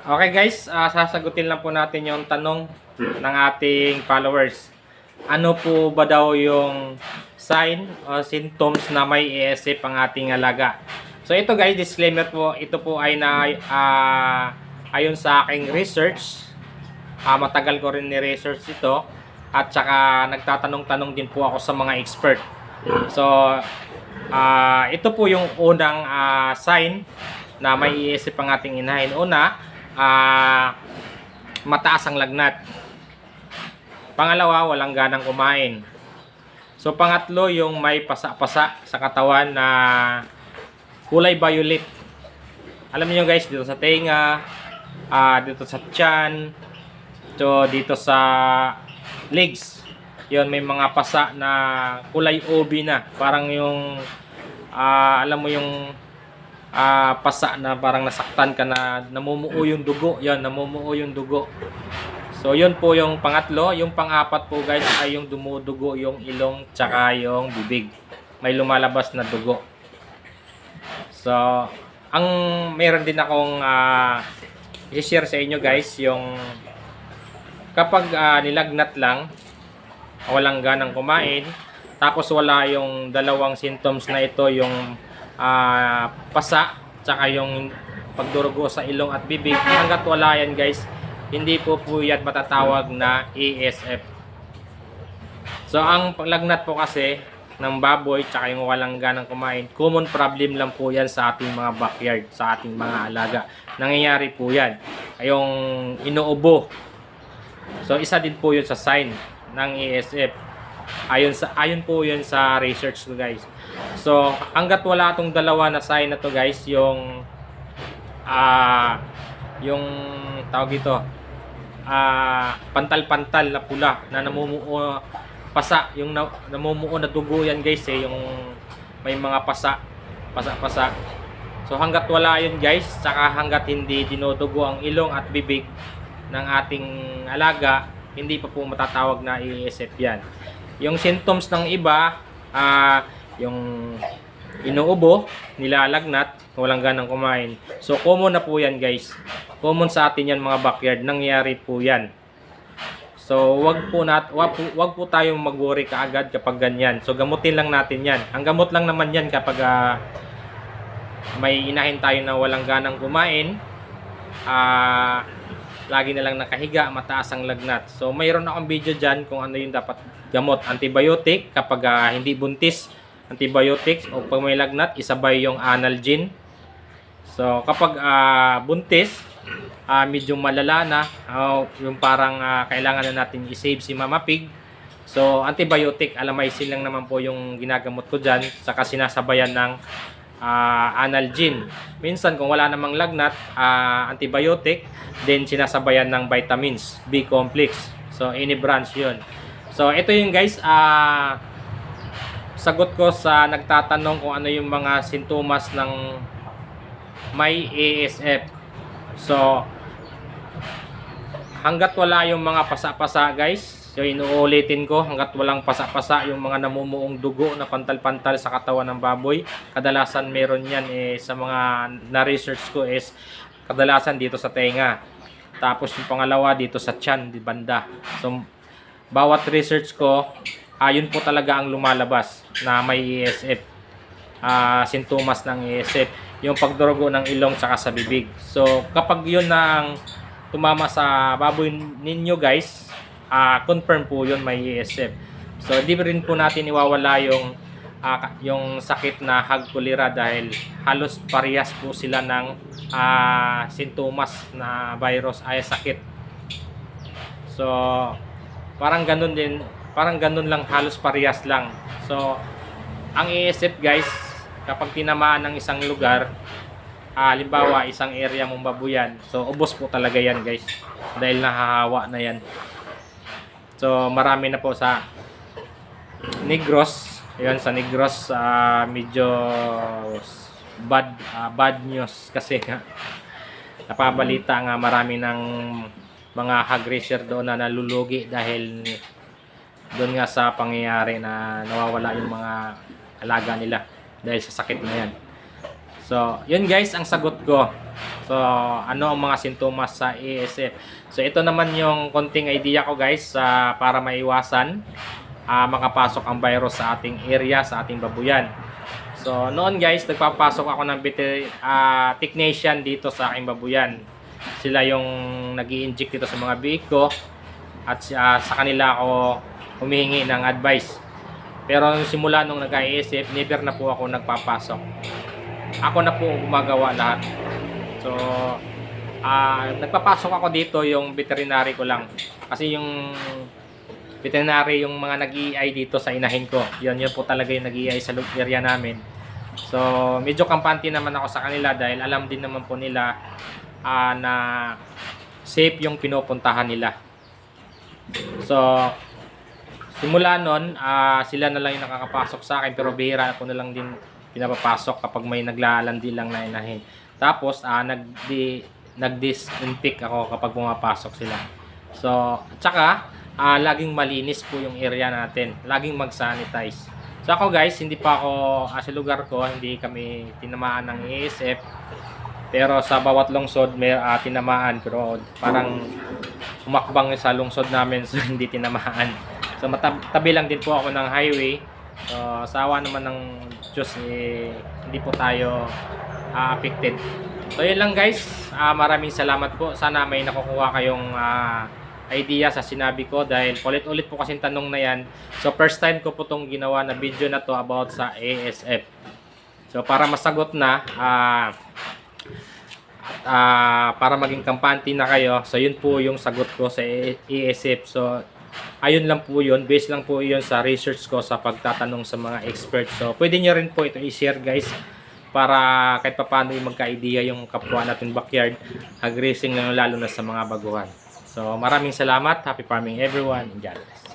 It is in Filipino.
Okay guys, sasagutin lang po natin yung tanong ng ating followers. Ano po ba daw yung sign o symptoms na may ESF ang ating alaga? So ito guys, disclaimer po, ito po ay ayon sa aking research. Matagal ko rin ni-research ito at saka nagtatanong-tanong din po ako sa mga expert. So ito po yung unang sign na may ESF ang ating inahin. Una, mataas ang lagnat. Pangalawa, walang ganang kumain. So pangatlo, yung may pasa-pasa sa katawan na kulay violet. Alam niyo guys, dito sa tenga, dito sa tiyan, so dito sa legs. Yon, may mga pasa na kulay OB na. Parang yung alam mo yung pasa na parang nasaktan ka na namumuo yung dugo. Yan, namumuo yung dugo. So yun po yung pangatlo. Yung pang-apat po guys ay yung dumudugo yung ilong tsaka yung bibig. May lumalabas na dugo. So ang meron din akong i-share sa inyo guys, yung kapag nilagnat lang, walang ganang kumain, tapos wala yung dalawang symptoms na ito, yung pasa tsaka yung pagdurugo sa ilong at bibig. Hanggat wala yan guys, hindi po yan matatawag na ESF. So ang lagnat po kasi ng baboy tsaka yung walang ganang kumain, common problem lang po yan sa ating mga backyard, sa ating mga alaga. Nangyayari po yan, yung inuubo. So isa din po yun sa sign ng ESF. Ayon po yun sa research ko guys. So hanggat wala itong dalawa na sign na to guys, yung tawag ito, pantal-pantal na pula na namumuo, pasa, yung namumuo na dugo yan guys, yung may mga pasa. So hanggat wala yun guys, saka hanggat hindi dinudugo ang ilong at bibig ng ating alaga, hindi pa po matatawag na ESF yan. Yung symptoms ng iba, yung inuubo, nilalagnat, walang ganang kumain. So common na po yan guys. Common sa atin yan mga backyard, nangyayari po yan. So wag po tayong mag-worry kaagad kapag ganyan. So gamutin lang natin yan. Ang gamot lang naman yan kapag may inahin tayo na walang ganang kumain, lagi na lang nakahiga, mataas ang lagnat. So mayroon akong video dyan kung ano yung dapat gamot. Antibiotic kapag hindi buntis, antibiotics, o pag may lagnat, isabay yung Analgin. So kapag buntis, medyo malala na, yung parang kailangan na natin i-save si Mama Pig. So antibiotic, Alamycin lang naman po yung ginagamot ko dyan, saka sinasabayan ng Analgin. Minsan kung wala namang lagnat, antibiotic, then sinasabayan ng vitamins, B-complex. So any branch yun. So ito yung guys, sagot ko sa nagtatanong kung ano yung mga sintomas ng may ESF. So hanggat wala yung mga pasa-pasa guys, so inuulitin ko, hanggat walang pasa-pasa, yung mga namumuong dugo na pantal-pantal sa katawan ng baboy, kadalasan meron yan sa mga na-research ko is kadalasan dito sa tenga. Tapos yung pangalawa dito sa tiyan, di banda. So bawat research ko, yun po talaga ang lumalabas na may ESF. Sintomas ng ESF, yung pagdurugo ng ilong tsaka sa bibig. So kapag yun na ang tumama sa baboy ninyo guys, confirm po yun may ESF. So di rin po natin iwawala yung sakit na hog cholera dahil halos parehas po sila ng sintomas na virus ay sakit. So parang ganun din, parang ganun lang, halos parehas lang. So ang ESF guys, kapag tinamaan ng isang lugar, halimbawa isang area mong babuyan, so ubos po talaga yan guys, dahil nahahawa na yan. So marami na po sa Negros. Ayun, sa Negros medyo bad news kasi napabalita nga marami ng mga hog raiser doon na nalulugi dahil doon nga sa pangyayari na nawawala yung mga alaga nila dahil sa sakit na yan. So, yun guys ang sagot ko. So, ano ang mga sintomas sa ASF? So, ito naman yung konting idea ko guys para maiwasan makapasok ang virus sa ating area, sa ating babuyan. So, noon guys, nagpapasok ako ng technician dito sa aking babuyan. Sila yung nag-i-inject dito sa mga biik ko at sa kanila ako humihingi ng advice. Pero simula nung nag-ASF, never na po ako nagpapasok. Ako na po gumagawa lahat. So, nagpapasok ako dito yung veterinary ko lang. Kasi yung veterinary yung mga nag-EI dito sa inahin ko. Yun po talaga yung nag-EI sa area namin. So, medyo kampante naman ako sa kanila dahil alam din naman po nila na safe yung pinupuntahan nila. So, simula nun, sila na lang yung nakakapasok sa akin pero bihira ako na lang din pinapapasok kapag may naglalandi lang na inahin. Tapos, nag-disinfect ako kapag pumapasok sila. So, at saka, laging malinis po yung area natin. Laging mag-sanitize. So, ako guys, hindi pa ako, sa lugar ko, hindi kami tinamaan ng ASF. Pero sa bawat lungsod, may tinamaan. Pero parang umakbang sa lungsod namin, so hindi tinamaan. So, tabi lang din po ako ng highway. So, sawa naman ng Diyos, hindi po tayo affected. So, yun lang guys. Maraming salamat po. Sana may nakukuha kayong idea sa sinabi ko dahil ulit-ulit po kasing tanong na yan. So, first time ko po itong ginawa na video na to about sa ASF. So, para masagot na, para maging kampante na kayo, so yun po yung sagot ko sa ASF. So, ayun lang po yun, based lang po yun sa research ko sa pagtatanong sa mga experts. So, pwede nyo rin po ito i-share guys para kahit paano yung magka-idea yung kapwa natin backyard ag-racing na lalo na sa mga baguhan. So, maraming salamat. Happy farming everyone. God bless.